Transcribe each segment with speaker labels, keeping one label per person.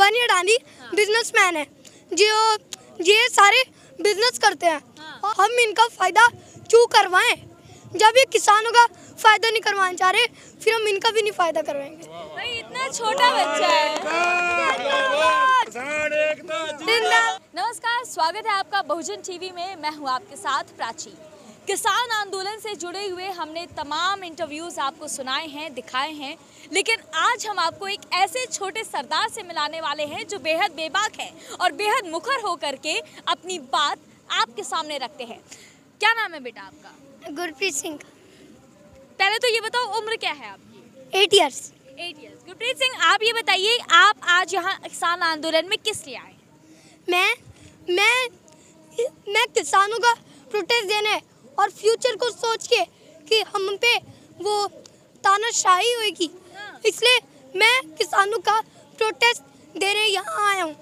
Speaker 1: Ambani Adani businessman है, जो ये सारे बिजनेस करते हैं। हम इनका फायदा क्यों करवाएं? जब ये किसानों का फायदा नहीं करवाना चाह रहे, फिर हम इनका भी नहीं फायदा करवाएंगे।
Speaker 2: भाई इतना छोटा बच्चा है। नमस्कार, स्वागत है आपका बहुजन टीवी में। मैं हूँ आपके साथ प्राची। किसान आंदोलन से जुड़े हुए हमने तमाम इंटरव्यूज़ आपको सुनाए हैं, दिखाए हैं, लेकिन आज हम आपको एक ऐसे छोटे सरदार से मिलाने वाले हैं जो बेहद बेबाक है और बेहद मुखर होकर के अपनी बात आपके सामने रखते हैं। क्या नाम है बेटा आपका?
Speaker 1: गुरप्रीत सिंह।
Speaker 2: पहले तो ये बताओ, उम्र क्या है आपकी?
Speaker 1: 8 इयर्स।
Speaker 2: 8 इयर्स। गुरप्रीत सिंह, आप ये बताइए, आप आज यहाँ किसान आंदोलन में किस लिए आए?
Speaker 1: मैं किसानों का प्रोटेस्ट देने और फ्यूचर को सोच के कि हम पे वो तानाशाही होगी, इसलिए मैं किसानों का प्रोटेस्ट देने यहाँ आया हूँ।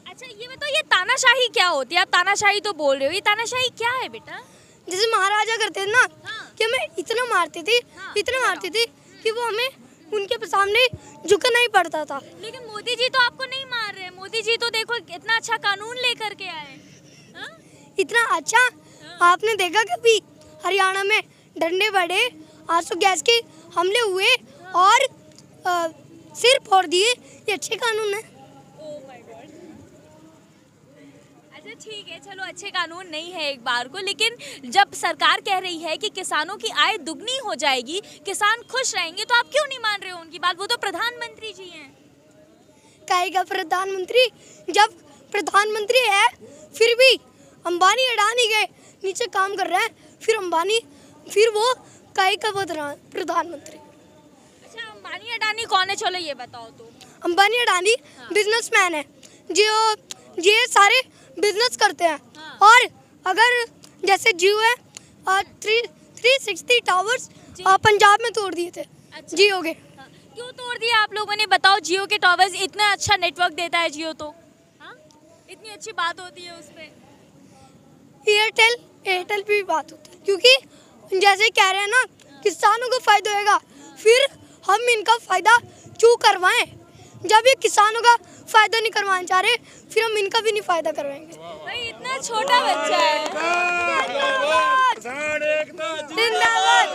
Speaker 2: अच्छा, ये बताओ, ये तानाशाही क्या होती है? आप तानाशाही तो बोल रहे हो, ये तानाशाही क्या है बेटा?
Speaker 1: जैसे महाराजा करते थे ना, कि हमें इतना मारते थे, कि वो हमें उनके सामने झुकना ही पड़ता था।
Speaker 2: लेकिन मोदी जी तो आपको नहीं मार रहे। मोदी जी तो देखो इतना अच्छा कानून लेकर के आए।
Speaker 1: इतना अच्छा आपने देखा कभी? हरियाणा में डंडे बढ़े, आंसू गैस के हमले हुए और सिर फोड़ दिए। ये अच्छे कानून है।
Speaker 2: अच्छा ठीक है, चलो अच्छे कानून नहीं है एक बार को, लेकिन जब सरकार कह रही है कि किसानों की आय दुगनी हो जाएगी, किसान खुश रहेंगे, तो आप क्यों नहीं मान रहे हो उनकी बात? वो तो प्रधानमंत्री जी हैं।
Speaker 1: कहेगा प्रधानमंत्री? जब प्रधानमंत्री है फिर भी अंबानी अडानी के नीचे काम कर रहे हैं, फिर वो कहेगा प्रधानमंत्री।
Speaker 2: अच्छा, अंबानी अडानी कौन है? चलो ये बताओ तो।
Speaker 1: अंबानी अडानी बिजनेसमैन है, जो ये सारे बिजनेस करते हैं। और अगर जैसे जियो है, 360 टावर्स पंजाब में तोड़ दिए थे।
Speaker 2: अच्छा।
Speaker 1: जियो के
Speaker 2: क्यों तोड़ दिया आप लोगों ने? बताओ। जियो के टावर्स इतना अच्छा नेटवर्क देता है जियो तो, इतनी अच्छी बात होती है उस पे।
Speaker 1: एयरटेल भी बात होती है, क्योंकि जैसे कह रहे हैं ना, किसानों को फायदा होगा, फिर हम इनका फायदा क्यों करवाएं? जब ये किसानों का फायदा नहीं करवाना चाह रहे, फिर हम इनका भी नहीं फायदा करवाएंगे।
Speaker 2: भाई इतना छोटा बच्चा है।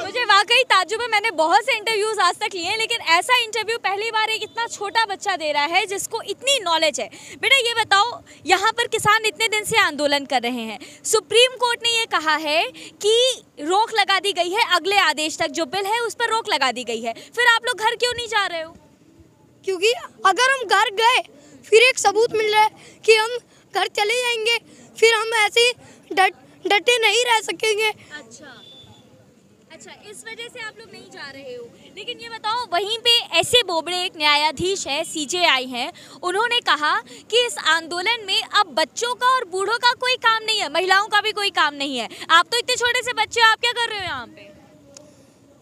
Speaker 2: मुझे वाकई ताज्जुब है। मैंने बहुत से इंटरव्यूज आज तक लिए हैं, लेकिन ऐसा इंटरव्यू पहली बार एक इतना छोटा बच्चा दे रहा है जिसको इतनी नॉलेज है। बेटा ये बताओ, यहाँ पर किसान इतने दिन से आंदोलन कर रहे हैं, सुप्रीम कोर्ट ने ये कहा है कि रोक लगा दी गई है, अगले आदेश तक जो बिल है उस पर रोक लगा दी गई है, फिर आप लोग घर क्यों नहीं जा रहे हो?
Speaker 1: क्योंकि अगर हम घर गए फिर एक सबूत मिल रहा है कि हम घर चले जाएंगे, फिर हम ऐसे ही डटे नहीं रह सकेंगे। अच्छा,
Speaker 2: इस वजह से आप लोग नहीं जा रहे हो। लेकिन ये बताओ, वहीं पे ऐसे बोबड़े एक न्यायाधीश है, सीजेआई हैं, उन्होंने कहा कि इस आंदोलन में अब बच्चों का और बूढ़ों का कोई काम नहीं है, महिलाओं का भी कोई काम नहीं है। आप तो इतने छोटे से बच्चे, आप क्या कर रहे हो यहाँ पे?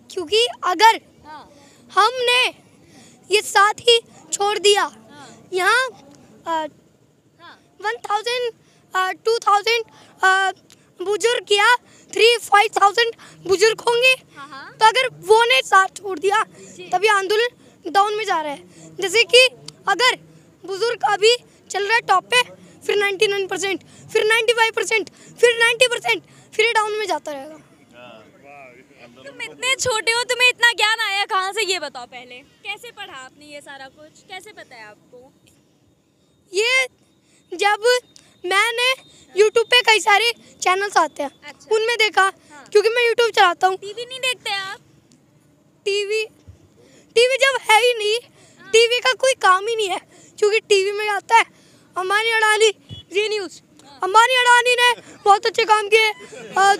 Speaker 1: क्योंकि अगर हमने ये साथ ही छोड़ दिया, यहाँ 1000 2000 बुजुर्ग या 3-5,000 बुजुर्ग होंगे, तो अगर वो ने साथ छोड़ दिया तभी आंदोलन डाउन में जा रहा है। जैसे कि अगर बुजुर्ग अभी चल रहा है टॉप पे, फिर 99%, फिर 95%, फिर 90%, फिर डाउन में जाता रहेगा।
Speaker 2: तुम इतने छोटे हो, तुम्हें इतना ज्ञान आया कहाँ से? ये बताओ पहले, कैसे पढ़ा आपने ये सारा कुछ? कैसे पता है आपको?
Speaker 1: ये जब मैंने YouTube पे कई सारे चैनल्स आते हैं,
Speaker 2: अच्छा।
Speaker 1: उनमें देखा। क्योंकि मैं YouTube चलाता हूँ।
Speaker 2: टीवी नहीं देखते आप?
Speaker 1: टीवी जब है ही नहीं, टीवी का कोई काम ही नहीं है, क्योंकि टीवी में आता है अंबानी अडानी, जी न्यूज़। अंबानी अडानी ने बहुत अच्छे काम किए,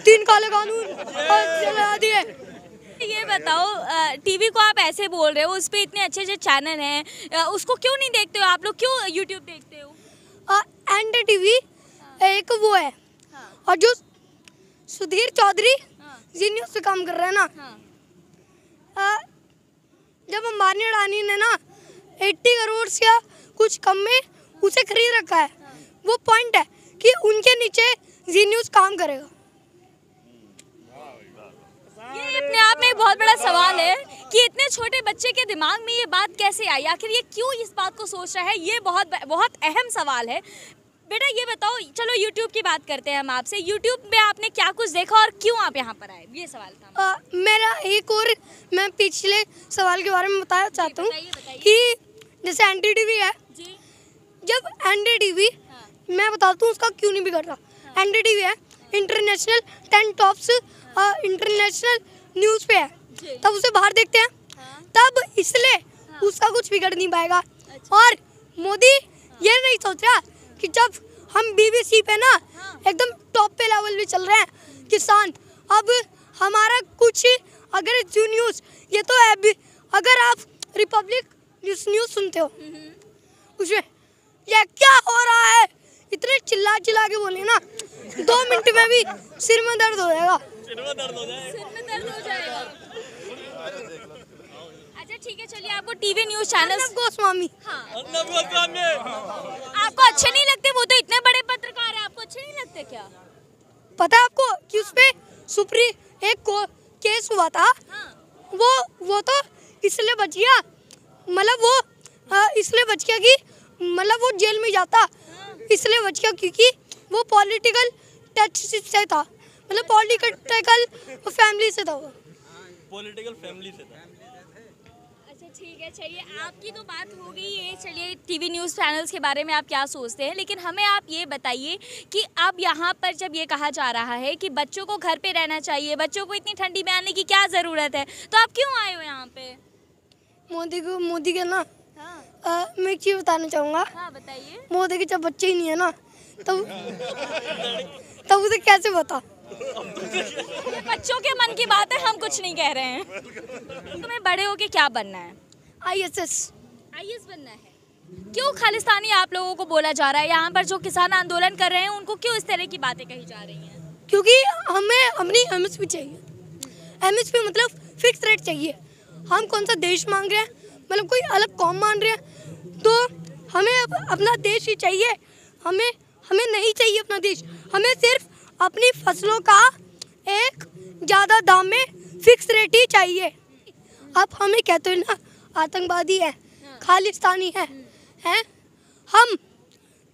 Speaker 1: 3 काले कानून चला दिए।
Speaker 2: ये बताओ, टीवी को आप ऐसे बोल रहे हो, उस पे इतने अच्छे अच्छे चैनल हैं, उसको क्यों नहीं देखते हो आप लोग? क्यों YouTube देखते हो?
Speaker 1: एंड टीवी एक वो है, और जो सुधीर चौधरी जी न्यूज़ पे काम कर रहा है ना, जब अंबानी अडानी ने ना 80 करोड़ या कुछ कम में उसे खरीद रखा है, वो पॉइंट है कि उनके नीचे जी न्यूज़ काम करेगा।
Speaker 2: ये अपने आप में एक बहुत बड़ा सवाल है कि इतने छोटे बच्चे के दिमाग में ये बात कैसे आई, आखिर ये क्यों इस बात को सोच रहा है, ये बहुत अहम सवाल है। बेटा ये बताओ, चलो YouTube की बात करते हैं हम आपसे। YouTube में आपने क्या कुछ देखा और क्यों आप यहाँ पर आए, ये सवाल था।
Speaker 1: मेरा एक और मैं पिछले सवाल के बारे में बताना चाहता हूँ
Speaker 2: बताइए।
Speaker 1: कि जैसे NDTV है
Speaker 2: जी।
Speaker 1: जब NDTV मैं बताता हूँ उसका क्यों नहीं बिगड़ रहा। NDTV है इंटरनेशनल 10 टॉप्स इंटरनेशनल न्यूज़ पे है, तब उसे बाहर देखते हैं, तब इसलिए उसका कुछ बिगड़ नहीं पाएगा। और मोदी ये नहीं सोच रहा कि जब हम BBC पे ना एकदम टॉप पे लेवल पे चल रहे हैं किसान, अब हमारा कुछ अगर जो न्यूज़ ये तो है भी, अगर आप रिपब्लिक न्यूज़ सुनते हो उसमें ये क्या हो रहा है इतने चिल्ला के बोले ना 2 मिनट में भी सिर में दर्द हो जाएगा।
Speaker 2: सिर में दर्द हो जाएगा। अच्छा ठीक है, चलिए आपको टीवी न्यूज़ चैनल
Speaker 1: गोस्वामी
Speaker 2: आपको अच्छे नहीं लगते? वो तो इतने बड़े पत्रकार हैं, आपको अच्छे नहीं लगते क्या?
Speaker 1: पता है आपको कि उस पे एक केस हुआ था। वो तो इसलिए बच गया, मतलब वो इसलिए बच गया कि मतलब वो जेल में जाता, इसलिए बच गया क्योंकि वो पॉलिटिकल टच से था, मतलब पॉलिटिकल फैमिली से था वो।
Speaker 3: पॉलिटिकल फैमिली से था।
Speaker 2: अच्छा ठीक है, चलिए आपकी तो बात हो गई है। चलिए टीवी न्यूज़ चैनल्स के बारे में आप क्या सोचते हैं, लेकिन हमें आप ये बताइए कि अब यहाँ पर जब ये कहा जा रहा है कि बच्चों को घर पे रहना चाहिए, बच्चों को इतनी ठंडी में आने की क्या ज़रूरत है, तो आप क्यों आए हो यहाँ पे?
Speaker 1: मोदी के ना मैं एक चीज़ बताना चाहूँगा।
Speaker 2: हाँ बताइए।
Speaker 1: मोदी के जब बच्चे ही नहीं है ना तब उसे कैसे बता।
Speaker 2: बच्चों के मन की बात है, हम कुछ नहीं कह रहे हैं। तुम्हें बड़े होके क्या बनना है?
Speaker 1: IAS
Speaker 2: बनना है। क्यों खालिस्तानी आप लोगों को बोला जा रहा है? यहाँ पर जो किसान आंदोलन कर रहे हैं उनको क्यों इस तरह की बातें कही जा रही हैं?
Speaker 1: क्योंकि हमें अपनी MSP चाहिए। MSP मतलब फिक्स रेट चाहिए। हम कौन सा देश मांग रहे हैं, मतलब कोई अलग कौम मान रहे हैं, तो हमें अपना देश ही चाहिए। हमें नहीं चाहिए अपना देश, हमें सिर्फ अपनी फसलों का एक ज़्यादा दाम में फिक्स रेट ही चाहिए। अब हमें कहते हैं ना आतंकवादी है, खालिस्तानी है, हम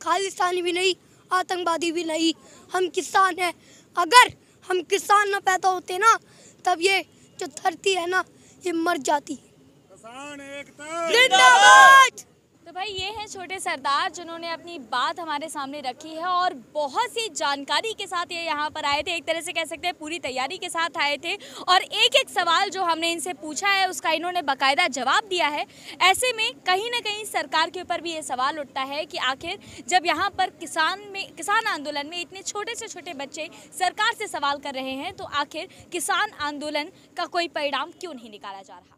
Speaker 1: खालिस्तानी भी नहीं, आतंकवादी भी नहीं, हम किसान हैं। अगर हम किसान ना पैदा होते ना, तब ये जो धरती है ना ये मर जाती। जिंदाबाद।
Speaker 2: तो भाई ये हैं छोटे सरदार जिन्होंने अपनी बात हमारे सामने रखी है और बहुत सी जानकारी के साथ ये यहाँ पर आए थे। एक तरह से कह सकते हैं पूरी तैयारी के साथ आए थे और एक एक सवाल जो हमने इनसे पूछा है उसका इन्होंने बाकायदा जवाब दिया है। ऐसे में कहीं ना कहीं सरकार के ऊपर भी ये सवाल उठता है कि आखिर जब यहाँ पर किसान आंदोलन में इतने छोटे से छोटे बच्चे सरकार से सवाल कर रहे हैं तो आखिर किसान आंदोलन का कोई परिणाम क्यों नहीं निकाला जा रहा।